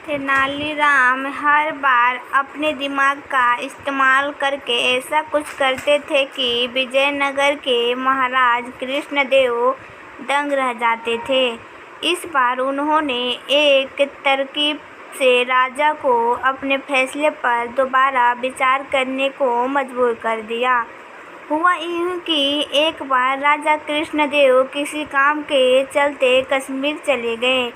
तेनालीराम हर बार अपने दिमाग का इस्तेमाल करके ऐसा कुछ करते थे कि विजयनगर के महाराज कृष्णदेव दंग रह जाते थे। इस बार उन्होंने एक तरकीब से राजा को अपने फैसले पर दोबारा विचार करने को मजबूर कर दिया। हुआ यूं कि एक बार राजा कृष्णदेव किसी काम के चलते कश्मीर चले गए।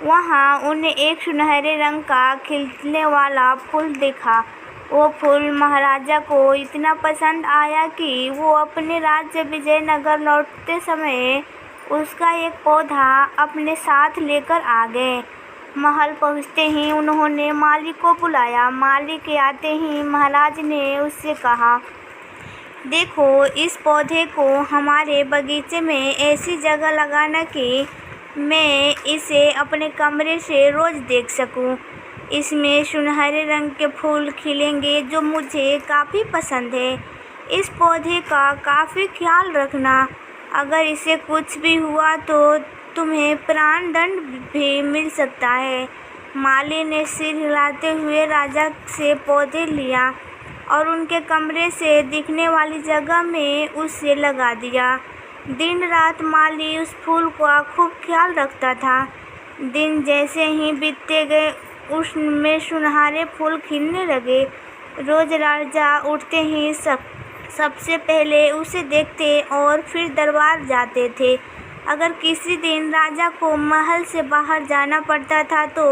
वहाँ उन्हें एक सुनहरे रंग का खिलने वाला फूल दिखा। वो फूल महाराजा को इतना पसंद आया कि वो अपने राज्य विजयनगर लौटते समय उसका एक पौधा अपने साथ लेकर आ गए। महल पहुँचते ही उन्होंने माली को बुलाया। माली के आते ही महाराज ने उससे कहा, देखो, इस पौधे को हमारे बगीचे में ऐसी जगह लगाना कि मैं इसे अपने कमरे से रोज़ देख सकूं। इसमें सुनहरे रंग के फूल खिलेंगे जो मुझे काफ़ी पसंद है। इस पौधे का काफ़ी ख्याल रखना। अगर इसे कुछ भी हुआ तो तुम्हें प्राण दंड भी मिल सकता है। माली ने सिर हिलाते हुए राजा से पौधे लिया और उनके कमरे से दिखने वाली जगह में उसे लगा दिया। दिन रात माली उस फूल का खूब ख्याल रखता था। दिन जैसे ही बीतते गए उसमें सुनहरे फूल खिलने लगे। रोज राजा उठते ही सबसे पहले उसे देखते और फिर दरबार जाते थे। अगर किसी दिन राजा को महल से बाहर जाना पड़ता था तो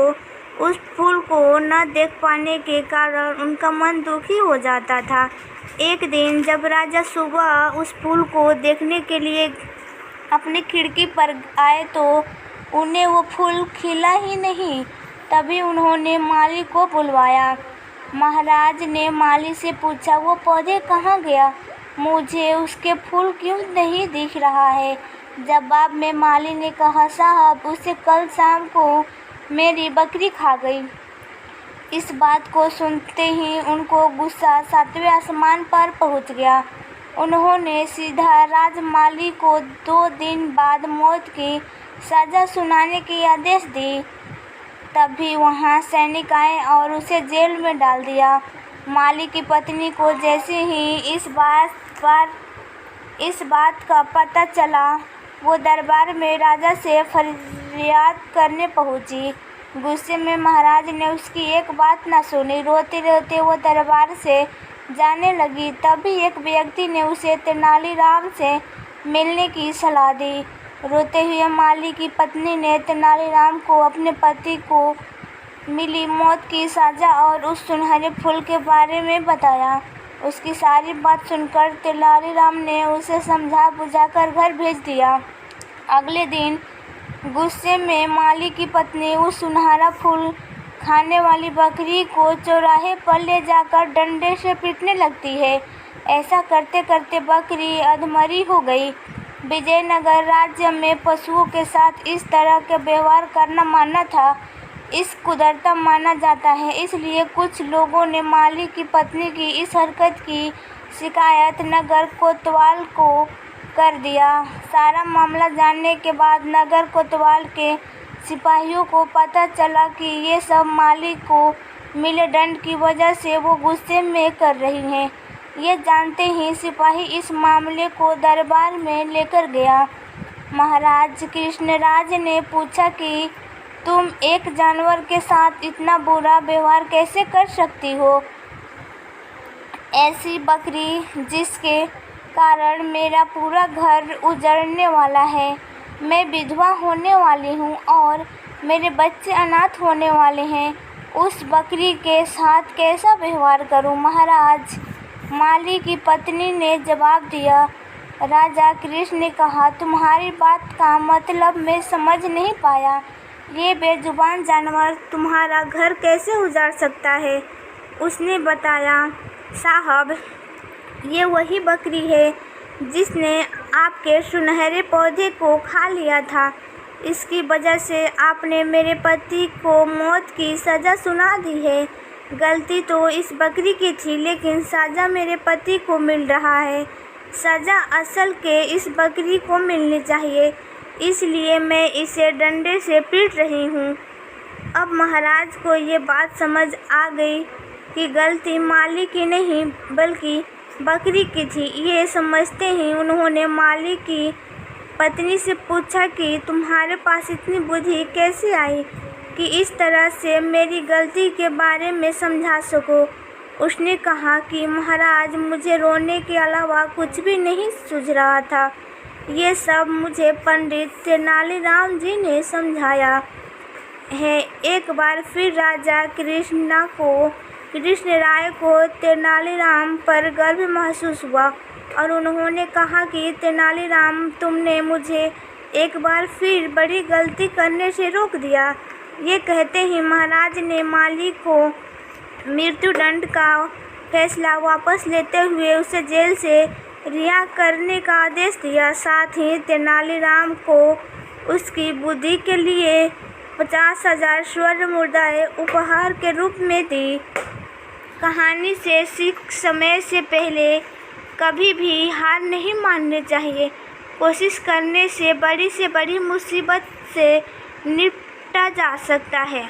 उस फूल को न देख पाने के कारण उनका मन दुखी हो जाता था। एक दिन जब राजा सुबह उस फूल को देखने के लिए अपनी खिड़की पर आए तो उन्हें वो फूल खिला ही नहीं। तभी उन्होंने माली को बुलवाया। महाराज ने माली से पूछा, वो पौधे कहाँ गया? मुझे उसके फूल क्यों नहीं दिख रहा है? जवाब में माली ने कहा, साहब, उसे कल शाम को मेरी बकरी खा गई। इस बात को सुनते ही उनको गुस्सा 7वें आसमान पर पहुंच गया। उन्होंने सीधा राजमाली को 2 दिन बाद मौत की सज़ा सुनाने की आदेश दी। तभी वहां सैनिक आए और उसे जेल में डाल दिया। माली की पत्नी को जैसे ही इस बात का पता चला वो दरबार में राजा से फरियाद करने पहुंची। गुस्से में महाराज ने उसकी एक बात न सुनी। रोते रोते वो दरबार से जाने लगी। तभी एक व्यक्ति ने उसे तेनालीराम से मिलने की सलाह दी। रोते हुए माली की पत्नी ने तेनालीराम को अपने पति को मिली मौत की सज़ा और उस सुनहरे फूल के बारे में बताया। उसकी सारी बात सुनकर तेनालीराम ने उसे समझा बुझाकर घर भेज दिया। अगले दिन गुस्से में माली की पत्नी उस सुनहरा फूल खाने वाली बकरी को चौराहे पर ले जाकर डंडे से पीटने लगती है। ऐसा करते करते बकरी अधमरी हो गई। विजयनगर राज्य में पशुओं के साथ इस तरह के व्यवहार करना माना था। इस कुदरता माना जाता है। इसलिए कुछ लोगों ने माली की पत्नी की इस हरकत की शिकायत नगर कोतवाल को कर दिया। सारा मामला जानने के बाद नगर कोतवाल के सिपाहियों को पता चला कि ये सब माली को मिले दंड की वजह से वो गुस्से में कर रही हैं। ये जानते ही सिपाही इस मामले को दरबार में लेकर गया। महाराज कृष्णराज ने पूछा कि तुम एक जानवर के साथ इतना बुरा व्यवहार कैसे कर सकती हो? ऐसी बकरी जिसके कारण मेरा पूरा घर उजड़ने वाला है। मैं विधवा होने वाली हूँ और मेरे बच्चे अनाथ होने वाले हैं। उस बकरी के साथ कैसा व्यवहार करूँ महाराज? माली की पत्नी ने जवाब दिया। राजा कृष्ण ने कहा, तुम्हारी बात का मतलब मैं समझ नहीं पाया। ये बेजुबान जानवर तुम्हारा घर कैसे उजाड़ सकता है? उसने बताया, साहब, ये वही बकरी है जिसने आपके सुनहरे पौधे को खा लिया था। इसकी वजह से आपने मेरे पति को मौत की सज़ा सुना दी है। गलती तो इस बकरी की थी, लेकिन सज़ा मेरे पति को मिल रहा है। सज़ा असल के इस बकरी को मिलनी चाहिए, इसलिए मैं इसे डंडे से पीट रही हूँ। अब महाराज को ये बात समझ आ गई कि गलती माली की नहीं बल्कि बकरी की थी। ये समझते ही उन्होंने माली की पत्नी से पूछा कि तुम्हारे पास इतनी बुद्धि कैसे आई कि इस तरह से मेरी गलती के बारे में समझा सको। उसने कहा कि महाराज, मुझे रोने के अलावा कुछ भी नहीं सूझ रहा था। ये सब मुझे पंडित तेनालीराम जी ने समझाया है। एक बार फिर राजा कृष्ण राय को तेनालीराम पर गर्व महसूस हुआ और उन्होंने कहा कि तेनालीराम, तुमने मुझे एक बार फिर बड़ी गलती करने से रोक दिया। ये कहते ही महाराज ने माली को मृत्युदंड का फैसला वापस लेते हुए उसे जेल से रिहा करने का आदेश दिया। साथ ही तेनालीराम को उसकी बुद्धि के लिए 50,000 स्वर्ण मुद्राएं उपहार के रूप में दी। कहानी से सीख, समय से पहले कभी भी हार नहीं माननी चाहिए। कोशिश करने से बड़ी मुसीबत से निपटा जा सकता है।